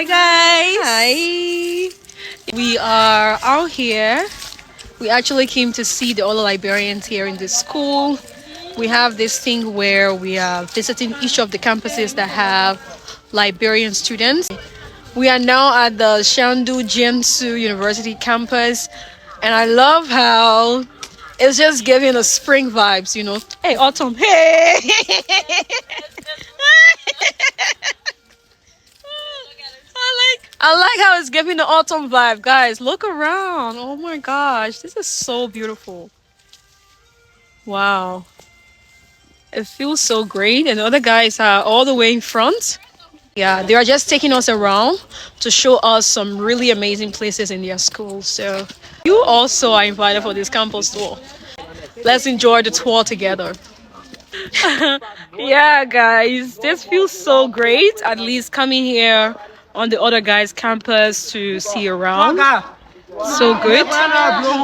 guys. Hi. We are out here. We actually came to see the other Liberians here in the school. We have this thing where we are visiting each of the campuses that have Liberian students. We are now at the Shandong Jianzhu University campus, and I love how it's just giving us spring vibes, you know. Hey, autumn. Hey. I like how it's giving the autumn vibe, guys. Look around. Oh my gosh, this is so beautiful. Wow, it feels so great. And the other guys are all the way in front. Yeah, they are just taking us around to show us some really amazing places in their school. So you also are invited for this campus tour. Let's enjoy the tour together. Yeah, guys, this feels so great. At least coming here on the other guy's campus to see around. So good.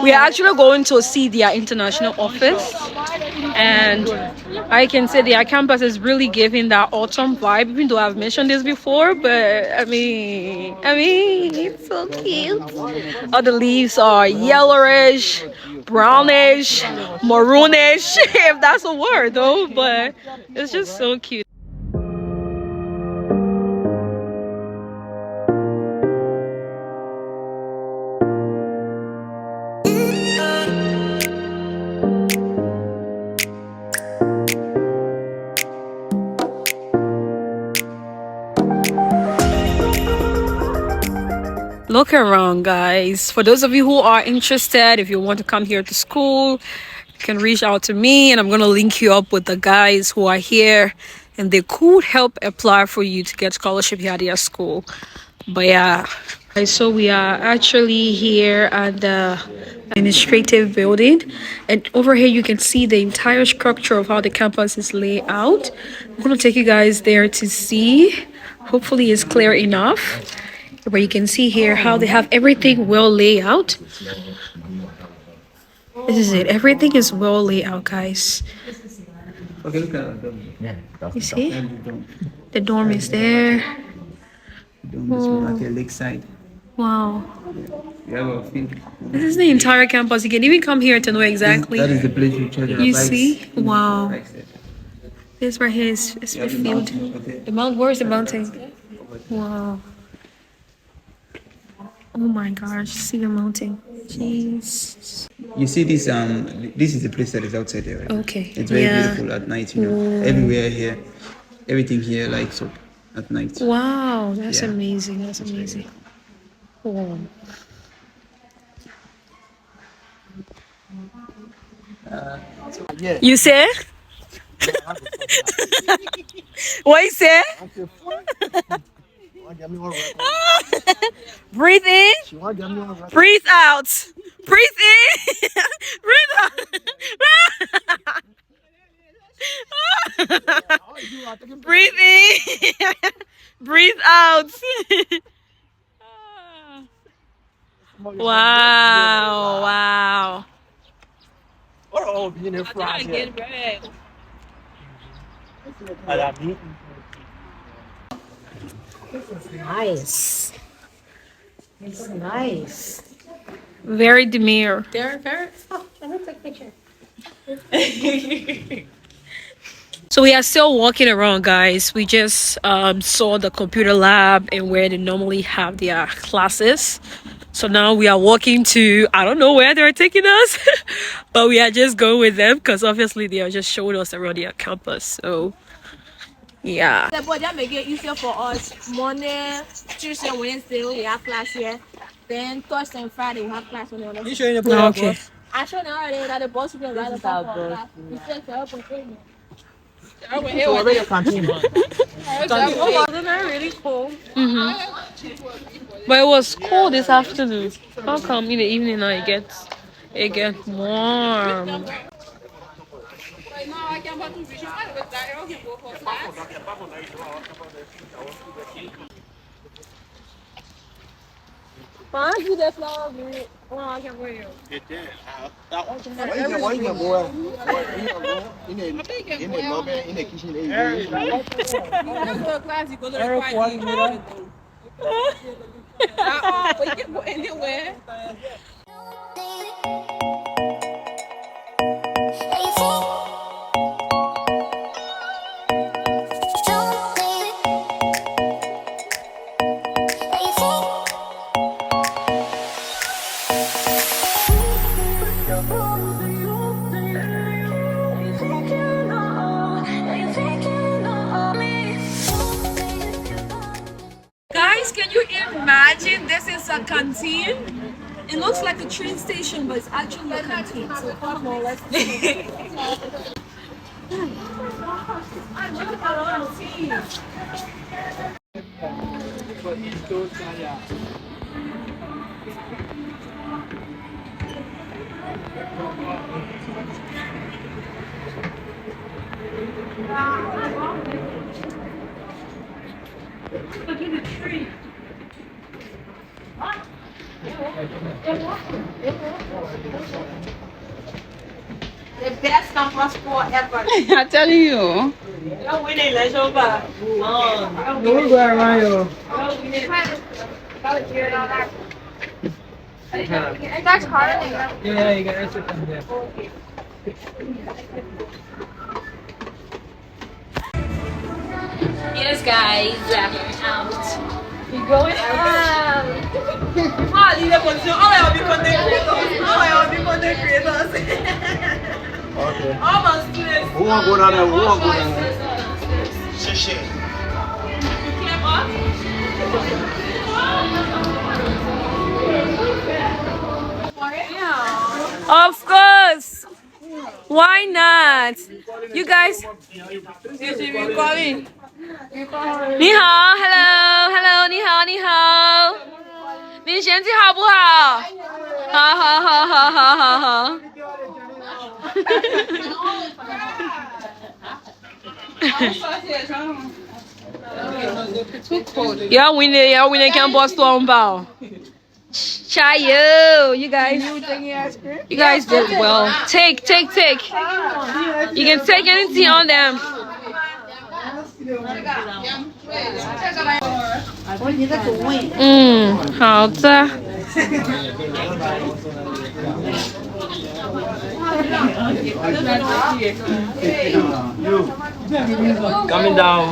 We are actually going to see their international office, and I can say their campus is really giving that autumn vibe. Even though I've mentioned this before, but I mean, it's so cute. All the leaves are yellowish, brownish, maroonish, if that's a word though. But it's just so cute. Look around, guys. For those of you who are interested, if you want to come here to school, you can reach out to me, and I'm going to link you up with the guys who are here, and they could help apply for you to get scholarship here at their school. But yeah, so we are actually here at the administrative building, and over here you can see the entire structure of how the campus is laid out. I'm going to take you guys there to see. Hopefully it's clear enough, where you can see here how they have everything well laid out. This is it. Everything is well laid out, guys. You see? The dorm is there. Oh. Wow. This is the entire campus. You can even come here to know exactly. That is the place you charge your You bikes. see? Wow. This right here is the field. The mount. Where is the mountain? Wow. Oh my gosh, see the mountain. Jeez. You see this this is the place that is outside there, right? Okay. It's very beautiful at night, you know. Everywhere here. Everything here lights up at night. Wow, that's Yeah. amazing. That's amazing. Wow. You say? What you say? Breathe in. Breathe out. Breathe in. Breathe out. Breathe in. Breathe out. Wow. Wow. Nice. It's nice. Very demure. They're very. Oh, let me take a picture. So we are still walking around, guys. We just saw the computer lab and where they normally have their classes. So now we are walking to, I don't know where they're taking us, but we are just going with them because obviously they are just showing us around their campus. So yeah. But that make it easier for us. Monday, Tuesday, Wednesday, we have class here. Then Thursday and Friday, we have class on the other side. Okay. I showed them already that the boss will be right up for class. We said to help with training. Wasn't that really cool? But it was cold this afternoon. How come in the evening now it gets warm? Why do that flower green? Oh, I can't wear you. We can go anywhere. Guys, can you imagine this is a canteen? It looks like a train station, but it's actually a canteen. So come on, let's see. The best campus sport ever. I'm telling you. Don't win it, let's over. Don't go around you. That's hard. Yeah, you can sit down there. Yes, guys, we're out. You going out? Ah, leave them on. All I will be content creators. All I will be content creators. Okay. All my students. Who won't go down there? Who won't go down there? Shishi. You came up? Of course. Why not? You guys. You calling? Ni hao, hello, hello, ni hao, ni hao. 你嫌弃好不好？好好好好好好好。要 win it, 要 win it, can boss to on ball. Chayo, you guys did well. Take. You can take anything on them. 好的。Coming down.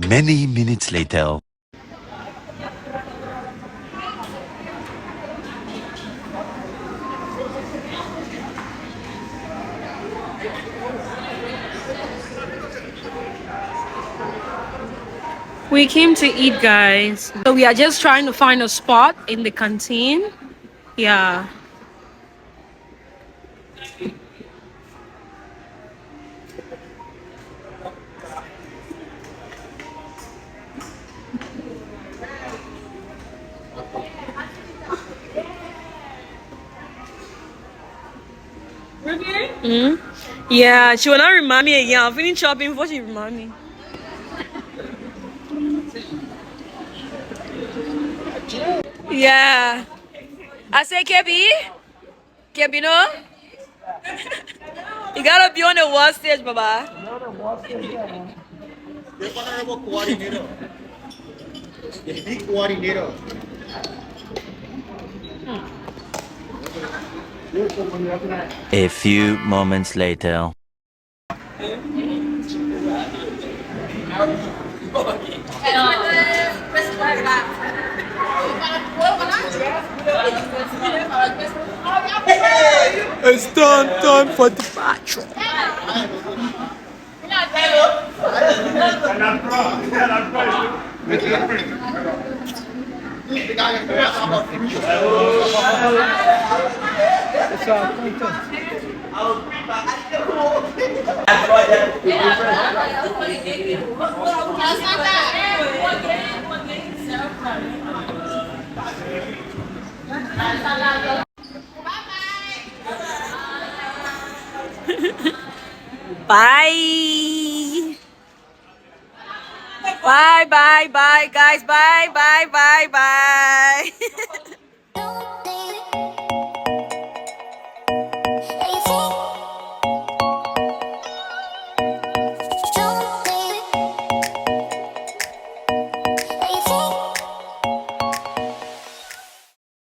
Many minutes later. We came to eat, guys. So we are just trying to find a spot in the canteen. Yeah. Mm? Yeah, she will not remind me again. I'll finish shopping before she remind me. Yeah. I say, Kebi, no? You gotta be on the world stage, Baba. The honorable coordinator. The big coordinator. A few moments later. It's time for departure. Bye. Bye, bye, bye, guys. Bye, bye, bye, bye.